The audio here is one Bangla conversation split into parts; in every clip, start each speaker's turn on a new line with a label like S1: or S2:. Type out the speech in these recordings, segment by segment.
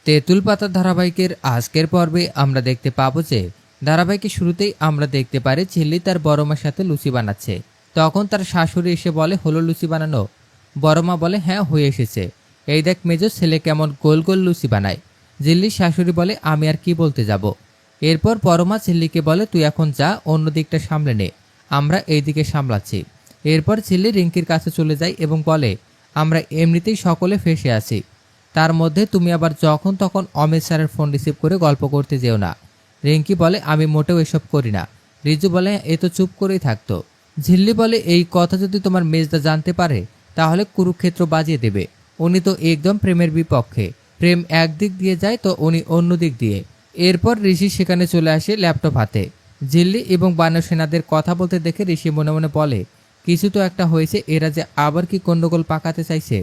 S1: তেঁতুল পাতা ধারাবাহিকের আজকের পর্বে আমরা দেখতে পাবো যে ধারাবাহিকের শুরুতেই আমরা দেখতে পারি ঝিল্লি তার বড় মার সাথে লুচি বানাচ্ছে। তখন তার শাশুড়ি এসে বলে, হলো লুচি বানানো? বড় মা বলে, হ্যাঁ হয়ে এসেছে। এই দেখ মেজো, ছেলে কেমন গোল গোল লুচি বানায়। ঝিল্লির শাশুড়ি বলে, আমি আর কি বলতে যাব। এরপর বড় মা ঝিল্লিকে বলে, তুই এখন যা, অন্য দিকটা সামলে নে, আমরা এই দিকে সামলাচ্ছি। এরপর ঝিল্লি রিঙ্কির কাছে চলে যায় এবং বলে, আমরা এমনিতেই সকলে ফেঁসে আছি, তার মধ্যে তুমি আবার যখন তখন অমিত স্যারের ফোন রিসিভ করে গল্প করতে যেও না। রিঙ্কি বলে, আমি মোটেও এসব করি না। রিজু বলে, এ তো চুপ করেই থাকতো। ঝিল্লি বলে, এই কথা যদি তোমার মেজদা জানতে পারে তাহলে কুরুক্ষেত্র বাজিয়ে দেবে। উনি তো একদম প্রেমের বিপক্ষে, প্রেম একদিক দিয়ে যায় তো উনি অন্য দিক দিয়ে। এরপর ঋষি সেখানে চলে আসে ল্যাপটপ হাতে। ঝিল্লি এবং বানর কথা বলতে দেখে ঋষি মনে মনে বলে, কিছু তো একটা হয়েছে, এরা যে আবার কি গন্ডগোল পাকাতে চাইছে।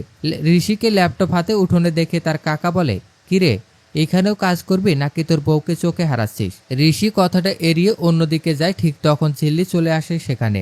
S1: ঋষিকে ল্যাপটপ হাতে উঠোনে দেখে তার কাকা বলে, কিরে এখানেও কাজ করবি নাকি তোর বউকে চোখে হারাচ্ছিস? ঋষি কথাটা এড়িয়ে অন্যদিকে যায়। ঠিক তখন ঝিল্লি চলে আসে সেখানে।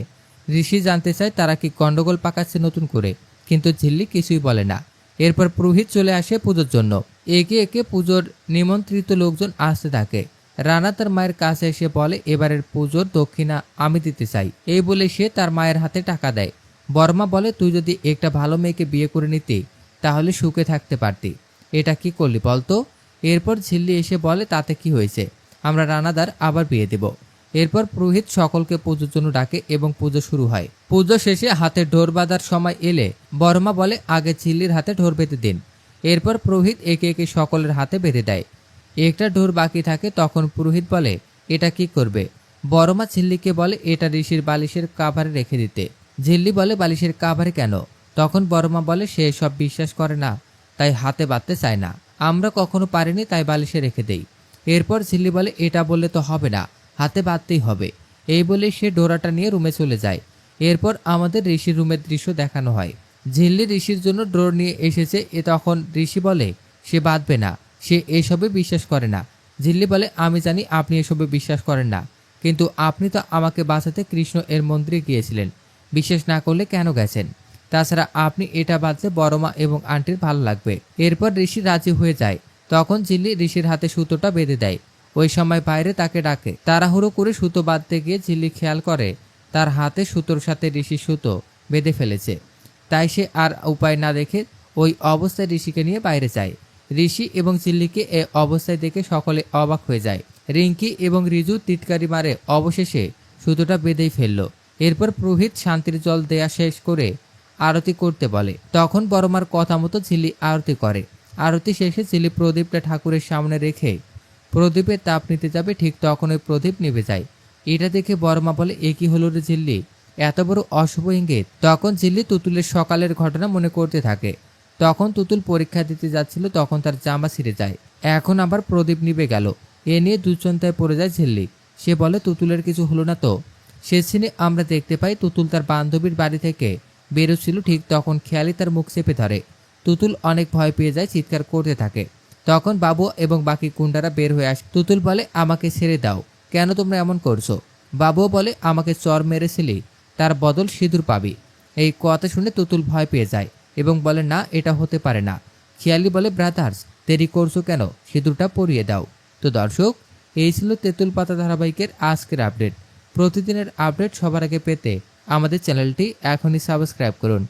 S1: ঋষি জানতে চায় তারা কি গন্ডগোল পাকাচ্ছে নতুন করে, কিন্তু ঝিল্লি কিছুই বলে না। এরপর পুরোহিত চলে আসে পুজোর জন্য। একে একে পুজোর নিমন্ত্রিত লোকজন আসতে থাকে। রানা তার মায়ের কাছে এসে বলে, এবারের পুজোর দক্ষিণা আমি দিতে চাই। এই বলে সে তার মায়ের হাতে টাকা দেয়। বর্মা বলে, তুই যদি একটা ভালো মেয়েকে বিয়ে করে নিতি তাহলে সুখে থাকতে পারতি, এটা কি করলি বলতো? এরপর ঝিল্লি এসে বলে, তাতে কি হয়েছে, আমরা রানাদার আবার বিয়ে দেব। এরপর পুরোহিত সকলকে পুজোর জন্য ডাকে এবং পুজো শুরু হয়। পুজো শেষে হাতে ঢোর বাঁধার সময় এলে বর্মা বলে, আগে ঝিল্লির হাতে ঢোর বেঁধে দিন। এরপর পুরোহিত একে একে সকলের হাতে বেঁধে দেয়। একটা ঢোর বাকি থাকে, তখন পুরোহিত বলে, এটা কি করবে? বড়মা ঝিল্লিকে বলে, এটা ঋষির বালিশের কাভারে রেখে দিতে। ঝিল্লি বলে, বালিশের কাভারে কেন? তখন বড়মা বলে, সে সব বিশ্বাস করে না, তাই হাতে বাঁধতে চায় না। আমরা কখনো পারিনি, তাই বালিশে রেখে দেই। এরপর ঝিল্লি বলে, এটা বললে তো হবে না, হাতে বাঁধতেই হবে। এই বলে সে ডোরাটা নিয়ে রুমে চলে যায়। এরপর আমাদের ঋষির রুমের দৃশ্য দেখানো হয়। ঝিল্লি ঋষির জন্য ডোর নিয়ে এসেছে। তখন ঋষি বলে, সে বাঁধবে না, সে এসবে বিশ্বাস করে না। ঝিল্লি বলে, আমি জানি আপনি এসবে বিশ্বাস করেন না, কিন্তু আপনি তো আমাকে বাঁচাতে কৃষ্ণ এর মন্দিরে গিয়েছিলেন, বিশ্বাস না করলে কেন গেছেন? তাছাড়া আপনি এটা বাঁধলে বড়মা এবং আন্টির ভালো লাগবে। এরপর ঋষি রাজি হয়ে যায়। তখন ঝিল্লি ঋষির হাতে সুতোটা বেঁধে দেয়। ওই সময় বাইরে তাকে ডাকে। তাড়াহুড়ো করে সুতো বাঁধতে গিয়ে ঝিল্লি খেয়াল করে তার হাতে সুতোর সাথে ঋষি সুতো বেঁধে ফেলেছে। তাই সে আর উপায় না দেখে ওই অবস্থায় ঋষিকে নিয়ে বাইরে যায়। ঋষি এবং ঝিল্লিকে এ অবস্থায় দেখে সকলে অবাক হয়ে যায়। রিঙ্কি এবং রিজু টিটকারি মারে অবশেষে সুতোটা বেঁধেই ফেলল। এরপর পুরোহিত শান্তির জল দেয়া শেষ করে আরতি করতে বলে। তখন বড়মার কথা মতো ঝিল্লি আরতি করে। আরতি শেষে ঝিল্লি প্রদীপটা ঠাকুরের সামনে রেখে প্রদীপের তাপ নিতে যাবে, ঠিক তখন ওই প্রদীপ নিভে যায়। এটা দেখে বড়মা বলে, এ কি হলো রে ঝিল্লি, এত বড় অশুভ ইঙ্গিত? তখন ঝিল্লি তুতুলের সকালের ঘটনা মনে করতে থাকে। তখন তুতুল পরীক্ষা দিতে যাচ্ছিল, তখন তার জামা ছিঁড়ে যায়। এখন আবার প্রদীপ নিভে গেল। এ নিয়ে দুশ্চিন্তায় পড়ে যায় ঝিল্লি। সে বলে, তুতুলের কিছু হলো না তো? সে সিনে আমরা দেখতে পাই তুতুল তার বান্ধবীর বাড়ি থেকে বেরোচ্ছিল। ঠিক তখন খেয়ালি তার মুখ চেপে ধরে। তুতুল অনেক ভয় পেয়ে যায়, চিৎকার করতে থাকে। তখন বাবু এবং বাকি গুন্ডারা বের হয়ে আসে। তুতুল বলে, আমাকে ছেড়ে দাও, কেন তোমরা এমন করছো? বাবুও বলে, আমাকে চর মেরেছিলি, তার বদল সিঁদুর পাবি। এই কথা শুনে তুতুল ভয় পেয়ে যায় এবং বলে, না, এটা হতে পারে না। খেয়ালি বলে, ব্রাদার্স দেরি করছো কেন, সিঁদুরটা পরিয়ে দাও। তো দর্শক, এই ছিল তেঁতুল পাতা ধারাবাহিকের আজকের আপডেট। প্রতিদিনের আপডেট সবার আগে পেতে আমাদের চ্যানেলটি এখনই সাবস্ক্রাইব করুন।